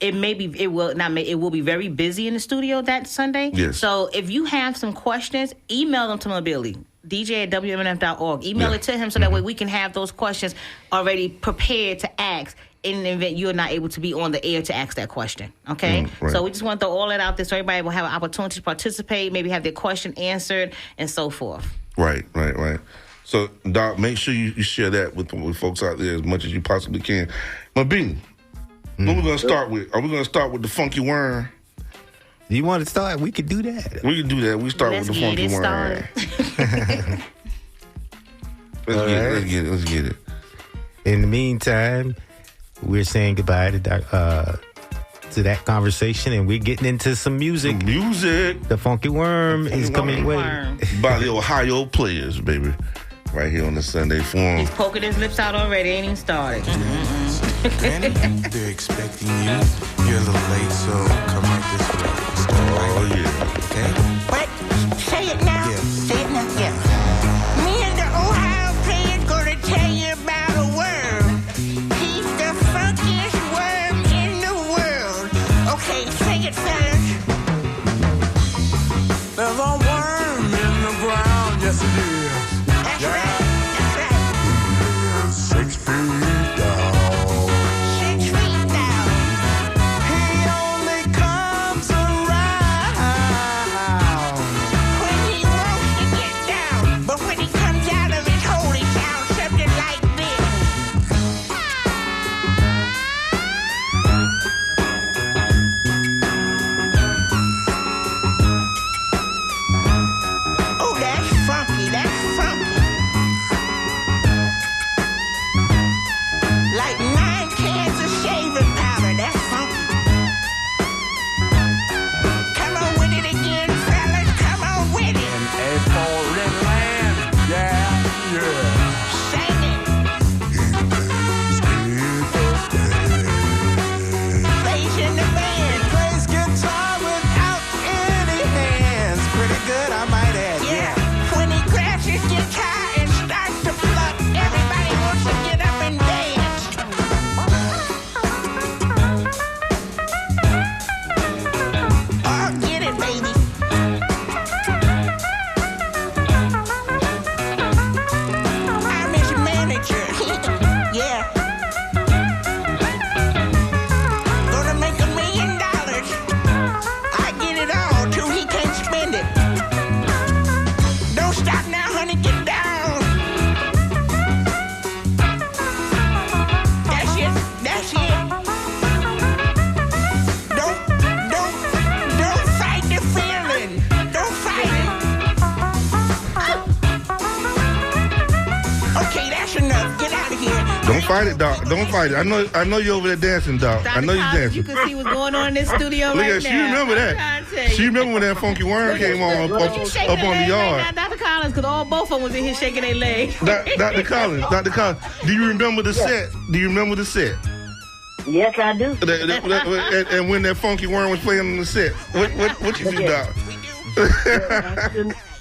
it will be very busy in the studio that Sunday. Yes. So if you have some questions, email them to Mobility. DJ@WMNF.org. Email it to him so that way we can have those questions already prepared to ask in the event you're not able to be on the air to ask that question. Okay? Right. So we just want to throw all that out there so everybody will have an opportunity to participate, maybe have their question answered, and so forth. Right. So, Doc, make sure you share that with folks out there as much as you possibly can. Mabini, what are we going to start with? Are we going to start with the funky worm? You want to start? We could do that. We can do that. We start with the funky worm. Let's get it. In the meantime, we're saying goodbye to that conversation, and we're getting into some music. The Funky Worm is coming away. By the Ohio Players, baby. Right here on the Sunday Forum. He's poking his lips out already. Ain't even started. They're expecting you. You're a little late, so come right this way. Oh, yeah. Okay? What? Say it now. Yeah. Say it now. Yeah. Me and the Ohio Players gonna tell you about a worm. He's the funkiest worm in the world. Okay, say it, fellas. There's a worm in the ground. Yes, it is. That's right. That's right. 6 feet down. 6 feet down. He only comes around When he wants to get down, but when he comes out of his hole, he sounds something like this. Oh, that's funky. That's funky. Like 9 cans of shaving powder. That's funky. Come on with it again, fellas. Come on with it. a foreign land. Yeah. Sing it. Plays in the band. Plays guitar without any hands. Pretty good, I might add. Yeah. When he grabs his guitar and starts to pluck, everybody wants to get up and dance. Oh, get it, baby. I'm his manager. Yeah. Gonna make $1 million. I get it all till he can't spend it. Don't stop now, honey, get down. That's it. That's it. Don't fight the feeling. Don't fight it. Okay, that's enough. Get out of here. Don't fight it, Doc. Don't fight it. I know you're over there dancing, Doc. I know you're dancing. You can see what's going on in this studio Look right at now. she remember I'm trying that. to tell you. She remember when that funky worm came on up on the yard. Right now, Dr. Collins, because both of them was in here shaking their legs. Dr. Collins, do you remember the set? Do you remember the set? Yes, I do. And when that funky worm was playing on the set, what you do, Doc?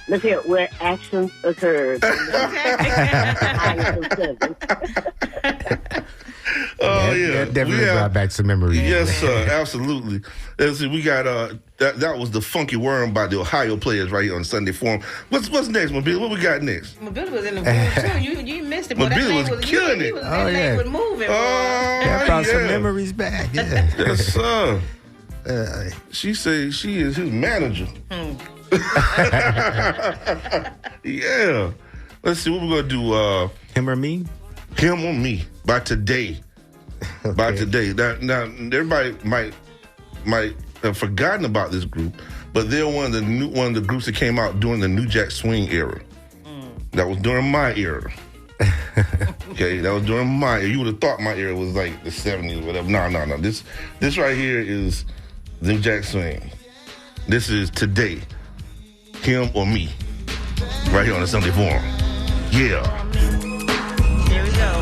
Look here, where actions occurred. Oh yeah, that definitely brought back some memories. Yes, sir, absolutely. Let's see, we got that was the Funky Worm by the Ohio Players right here on Sunday Forum. What's next, Mobile? What we got next? Mobile was in the mood too. You missed it. Boy. Mobile was killing it. That leg was moving. That brought some memories back. Yeah. Yes, sir. She said she is his manager. Yeah. Let's see what we're gonna do. Him or me? Him or me by today. Okay. By today. Now everybody might have forgotten about this group, but they're one of the groups that came out during the New Jack Swing era. That was during my era. Okay, that was during my era. You would have thought my era was like the 70s or whatever. No. This right here is New Jack Swing. This is today. Him or me. Right here on the Sunday Forum. Yeah. Here we go.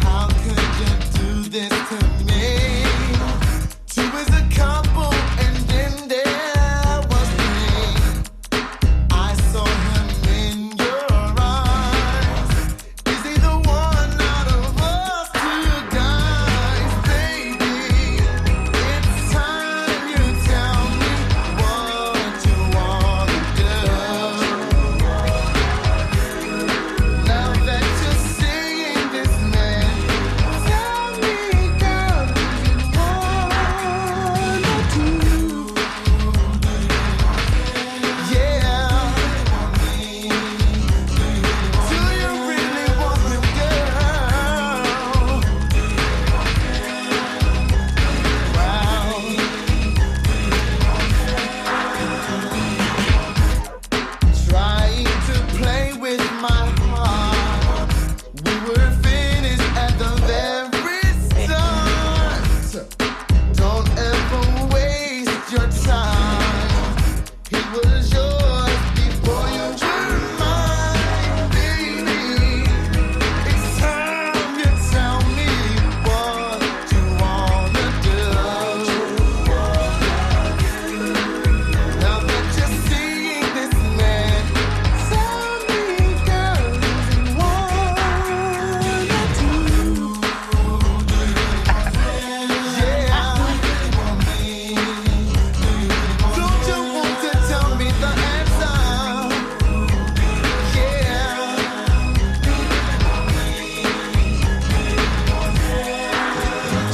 How could you do this to me? Two as a couple, and then there was me. I saw him in your eyes. Is he the one out of us two guys, baby? It's time you tell me what you wanna do. Now that you're seeing this man, tell me, girl, what you wanna do? Yeah. Do you really want me, girl? Trying to play with my heart. We were finished at the very start. Don't ever waste your time. He was yours before you were mine, baby. It's time you tell me what you wanna do. Now that you're seeing this man, tell me, girl, what you wanna do. Don't you want to tell me the answer? Yeah.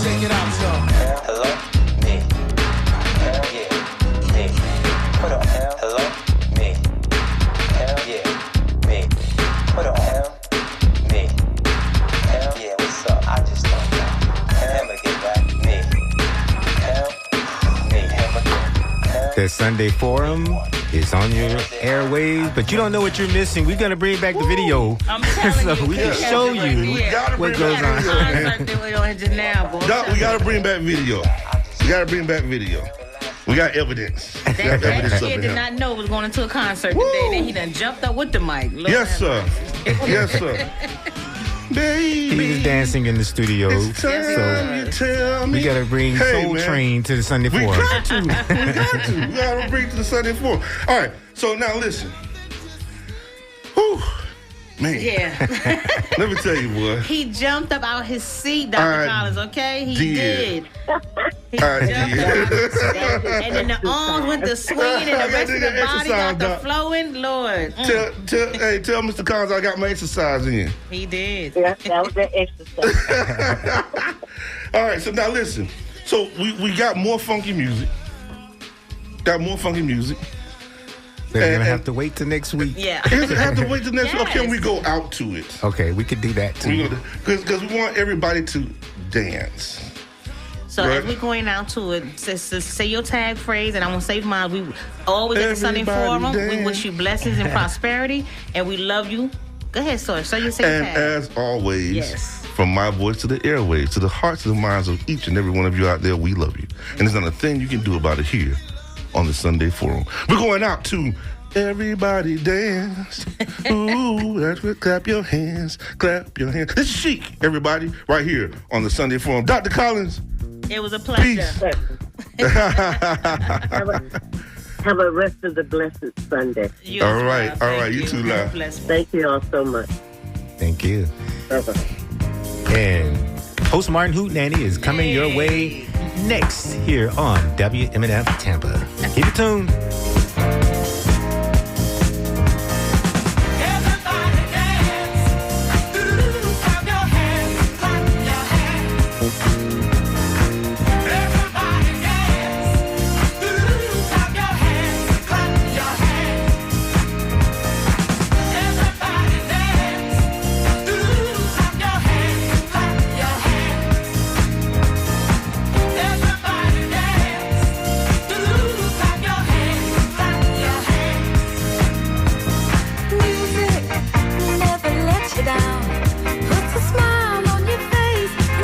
Check it out, y'all. Hello, me. Hell yeah, me. Put on hell. Hello, me. Hell yeah, me. Put on hell, me. Hell yeah, what's up? I just don't know. Hell get back, me. Hell, me. Hell, The Sunday Forum is on your airwaves, but you don't know what you're missing. We're gonna bring back the video so we can show you what goes on. We gotta bring back video. We gotta bring back video. We got evidence. We got evidence That of kid did him. not know was going into a concert today. Then he done jumped up with the mic. Lord Yes, have sir. Yes, sir. He was dancing in the studio, so we gotta bring Hey, Soul man. Train to the Sunday We Forum. got to. We gotta bring to the Sunday Forum. All right. So now listen. Whew. Man. Yeah. Let me tell you, boy. He jumped up out his seat, Dr. I Collins, okay? He did. did. He I jumped did. out his seat. And then the arms went to swinging and the rest of the body got Exercise, the Doc. flowing. Lord. Tell Mr. Collins I got my exercise in. He did. Yeah, that was the exercise. All right, so now listen. So we got more funky music. They're gonna have to wait till next week. Yeah. Have to wait till next week. Or can we go out to it? Okay, we could do that too. Because we want everybody to dance. So as we're going out to it, say your tag phrase, and I'm gonna save mine. We always at the Sunday Everybody Forum. We dance. wish you blessings and prosperity, and we love you. Go ahead, sir. So you say your And tag. as always, Yes. from my voice to the airwaves, to the hearts and the minds of each and every one of you out there, we love you. And there's not a thing you can do about it here on the Sunday Forum. We're going out to Everybody Dance. Ooh, that's what, clap your hands, clap your hands. This is Chic, everybody, right here on the Sunday Forum. Dr. Collins. It was a pleasure. Have a rest of the blessed Sunday. All right, you too, love. Thank you all so much. Thank you. Bye-bye. And host Martin Hootenanny is coming your way next here on WMNF Tampa. Keep it tuned.